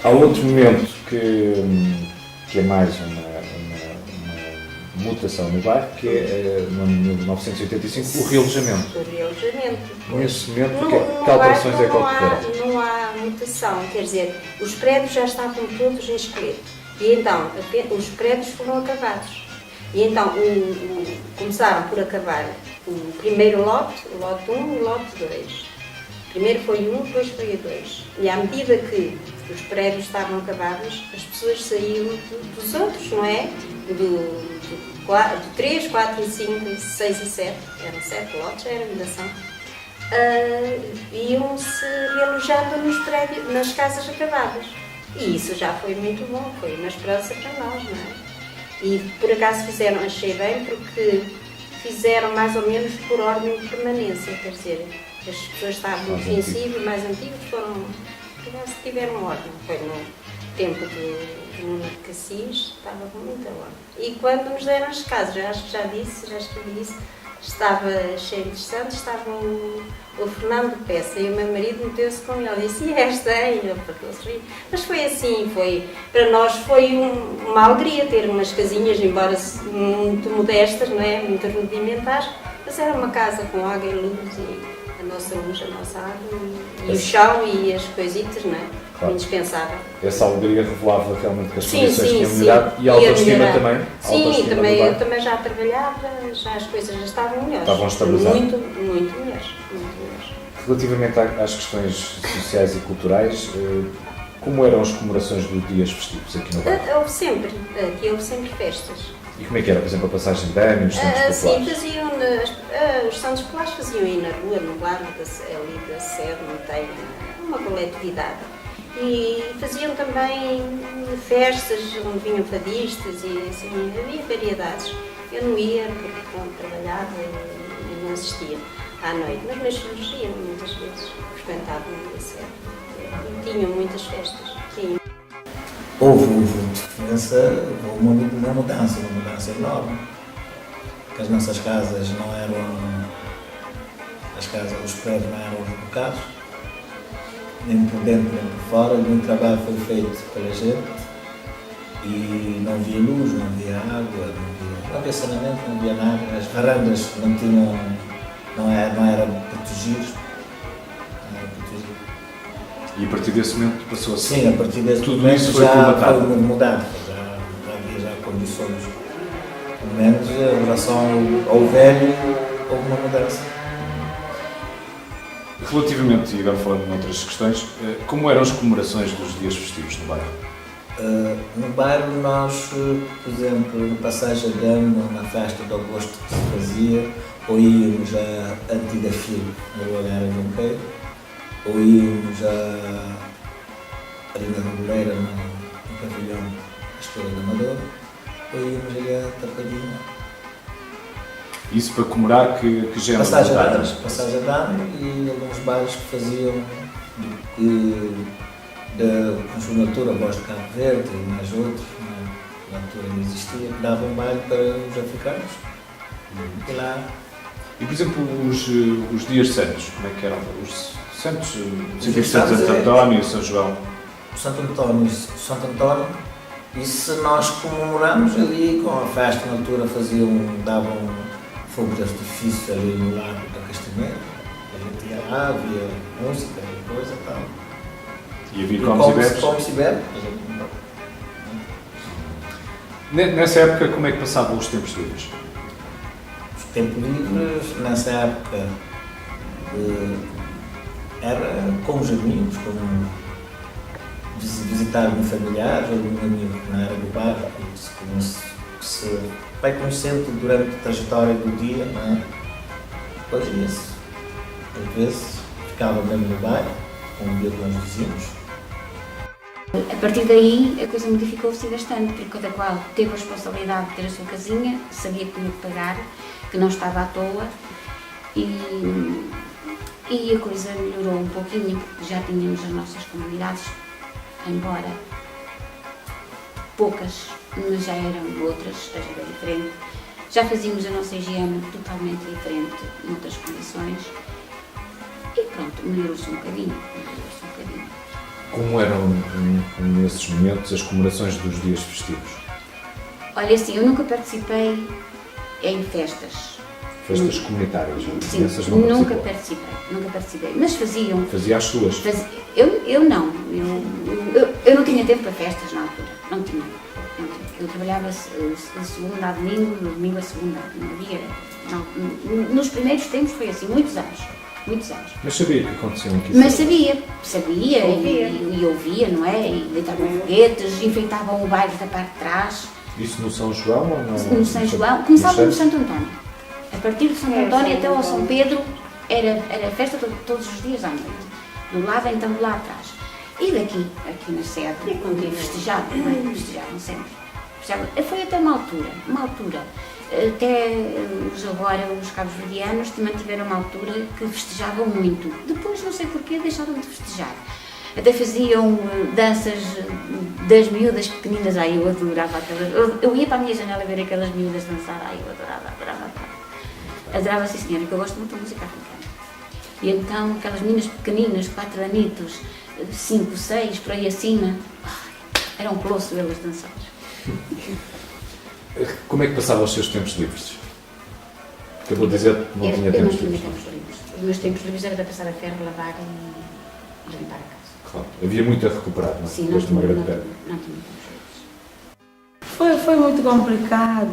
Há outro momento que é mais uma mutação no bairro, que é no 1985, o realojamento. O realojamento. Nesse momento, que alterações é que ocorreram? Não há mutação, quer dizer, os prédios já estavam todos em esqueleto. E então, os prédios foram acabados. E então, começaram por acabar o primeiro lote, o lote 1 e o lote 2. Primeiro foi o 1, depois foi o 2. E à medida que os prédios estavam acabados, as pessoas saíam dos outros, não é? Do 3, 4 e 5, 6 e 7, eram 7 lotes, era habitação. Iam-se realojando nos prédios, nas casas acabadas. E isso já foi muito bom, foi uma esperança para nós, não é? E por acaso fizeram, achei bem, porque fizeram mais ou menos por ordem de permanência, quer dizer, as pessoas estavam no defensivo, mais antigos foram, por acaso tiveram ordem, foi no tempo do Nuno de Cassis, estava com muita ordem. E quando nos deram as casas, acho que já escrevi isso, estava cheio de santos, estava o Fernando Peça e o meu marido meteu-se com ele e disse, e esta, hein? Mas foi assim, para nós foi uma alegria ter umas casinhas, embora muito modestas, não é? Muito rudimentares, mas era uma casa com água e luz e a nossa luz, a nossa água e o chão e as coisitas, não é? Claro. Indispensável. Essa alegria revelava realmente que as condições tinham melhorado e a autoestima também? Sim, eu também já trabalhava, já as coisas já estavam melhores. Estavam estabilizadas? Muito melhores. Relativamente às questões sociais e culturais, como eram as comemorações dos dias festivos aqui no bairro? Houve sempre festas. E como é que era, por exemplo, a passagem de ano e os santos populares? Sim, os santos populares faziam aí na rua, no lado ali da sede, não tem uma coletividade. E faziam também festas onde vinham fadistas e assim, havia variedades. Eu não ia porque trabalhava e não assistia à noite, mas meus filhos iam muitas vezes, frequentavam a sede e tinham muitas festas. Sim. Houve uma mudança enorme, que as nossas casas não eram, os prédios não eram rebocados, nem por dentro nem por fora, muito trabalho foi feito pela gente e não havia luz, não havia água, não havia saneamento, não havia nada, as varandas não eram protegidas. E a partir desse momento passou a ser? Sim, a partir desse tudo momento isso foi já comatado. foi mudado, já havia condições, pelo menos em relação ao velho, houve uma mudança. Relativamente, e agora falando de outras questões, como eram as comemorações dos dias festivos no bairro? No bairro nós, por exemplo, no passagem de ano, na festa de agosto que se fazia, ou íamos à antiga FIL, no Olhar Junqueiro, ou íamos ali na Roboleira, no pavilhão da Escola da Amadora, ou íamos ali à Tapadinha. Isso para comemorar que já passagem de ano e alguns bairros que faziam da Consumatura, Voz de Cabo Verde e mais outros, na altura não existia, que davam baile para os africanos. E lá. E por exemplo, os dias santos, como é que eram? Os santos, Santo António e São João? Santo António, e se nós comemoramos ali com a festa, na altura davam fogos de artifício ali no Lago da Castanheira, a gente ia lá, havia música e coisa e tal. E havia comes e bebes? Nessa época, como é que passavam os tempos livres? Os tempos livres, nessa época, era com os amigos, visitar um familiar, algum amigo na área do bairro, que se vai conhecendo durante a trajetória do dia, não é? Depois ia-se. Às vezes ficava mesmo no bairro, convivia com os vizinhos. A partir daí a coisa modificou-se bastante, porque cada qual teve a responsabilidade de ter a sua casinha, sabia que tinha que pagar, que não estava à toa e a coisa melhorou um pouquinho, porque já tínhamos as nossas comunidades, embora poucas, mas já eram outras, era diferente. Já fazíamos a nossa higiene totalmente diferente, noutras condições, e pronto, melhorou-se um bocadinho. Como eram nesses momentos as comemorações dos dias festivos? Olha, assim, eu nunca participei em festas. Festas comunitárias? Sim, Essas não nunca participou? participei. Mas faziam. Fazia as suas? Eu não. Eu não tinha tempo para festas na altura. Não tinha. Eu trabalhava de segunda a domingo, de domingo a segunda. Não havia. Não. Nos primeiros tempos foi assim, muitos anos. Mas sabia que aconteciam aqui? Mas sabia e ouvia, não é? E deitavam foguetes, enfeitavam o bairro da parte de trás. Isso no São João ou não? No São João, começava no Santo António. A partir de Santo António até ao São Pedro era festa todos os dias à noite. Do lado então de lá atrás. E daqui, aqui na sede, festejavam, não é? Festejavam sempre. Foi até uma altura. Até os cabo-verdianos também tiveram uma altura que festejavam muito. Depois, não sei porquê, deixaram de festejar. Até faziam danças das miúdas pequeninas. Ai, eu adorava aquelas. Eu ia para a minha janela ver aquelas miúdas dançar. Ai, eu adorava. Adorava, sim senhora, que eu gosto muito de música africana. E então, aquelas meninas pequeninas, 4 anitos, 5, 6, por aí acima, era um colosso elas dançar. Como é que passava os seus tempos livres? Acabou de dizer que não tinha Eu tempos não tinha livres. tempos livres. Os meus tempos livres era de passar a ferro, lavar e limpar a casa. Claro. Havia muito a recuperar, não é? Sim, Depois de uma grande perda. não tinha tempos livres. Foi muito complicado,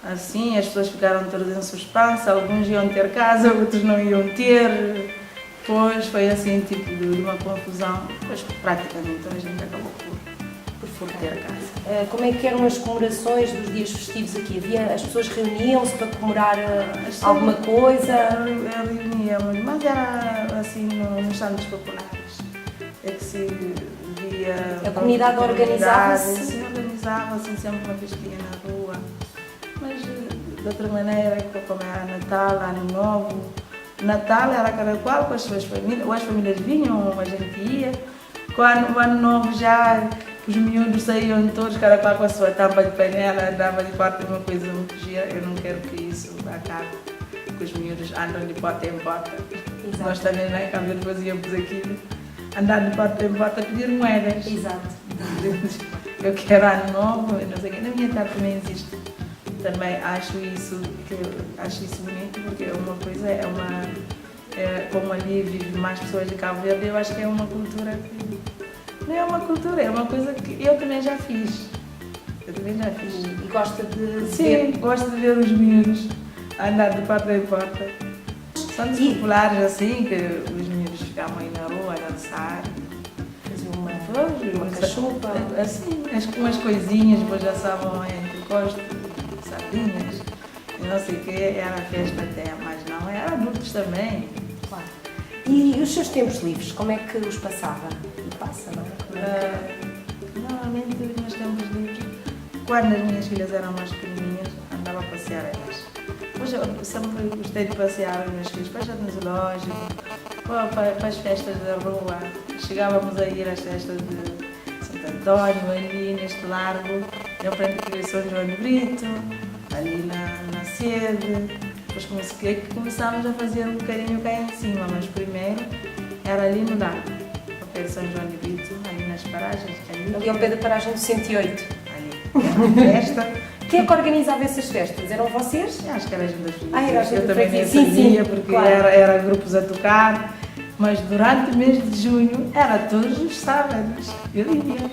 assim, as pessoas ficaram todas em suspense, alguns iam ter casa, outros não iam ter, depois foi assim, tipo de uma confusão, depois praticamente a gente acabou por ter casa. Como é que eram as comemorações dos dias festivos aqui? As pessoas reuniam-se para comemorar alguma coisa? Reuníamos, mas era assim nos santos populares, é que se via... A comunidade organizava-se? Se organizava assim, sempre uma festinha na rua, mas de outra maneira, como era Natal, Ano Novo, Natal era cada qual com as suas famílias, ou as famílias vinham, a gente ia, quando o Ano Novo já... Os miúdos saíam todos, cada qual com a sua tampa de panela, andava de porta, uma coisa muito gira. Eu não quero que isso acabe, que os miúdos andam de porta em porta. Exato. Nós também, né, quando fazíamos aquilo, andar de porta em porta a pedir moedas. Exato. Eu quero Ano Novo, eu não sei o quê. Na minha terra também existe. Também acho isso bonito, porque é uma coisa, como ali vivem mais pessoas de Cabo Verde, eu acho que é uma cultura que... Não é uma cultura, é uma coisa que eu também já fiz. E gosta de Sim, gosto de ver os miúdos andar de porta em porta. Santos populares assim, que os miúdos ficavam aí na rua a dançar. fazer uma cachupa. Assim, umas coisinhas, depois já estavam entre costas, sardinhas, e não sei o que, era festa até, mas não, era adultos também. Claro. E os seus tempos livres, como é que os passava? E passa, não é? Normalmente os meus tempos livres, quando as minhas filhas eram mais pequenininhas, andava a passear elas. Hoje eu sempre gostei de passear os meus filhos para o zoológico, para as festas da rua. Chegávamos a ir às festas de Santo António, ali neste largo, eu aprendi que São João de Brito, ali na sede. Depois começámos a fazer um bocadinho cá em cima, mas primeiro era ali no largo, ao pé de São João de Brito, ali nas paragens. Ali ao pé da paragem do 108. Ali, era uma festa. Quem é que organizava essas festas? Eram vocês? Acho que era a gente das Ah, era a gente eu da também nem freguesia. sabia, Sim, porque claro. era grupos a tocar, mas durante o mês de junho era todos os sábados. Eu ia.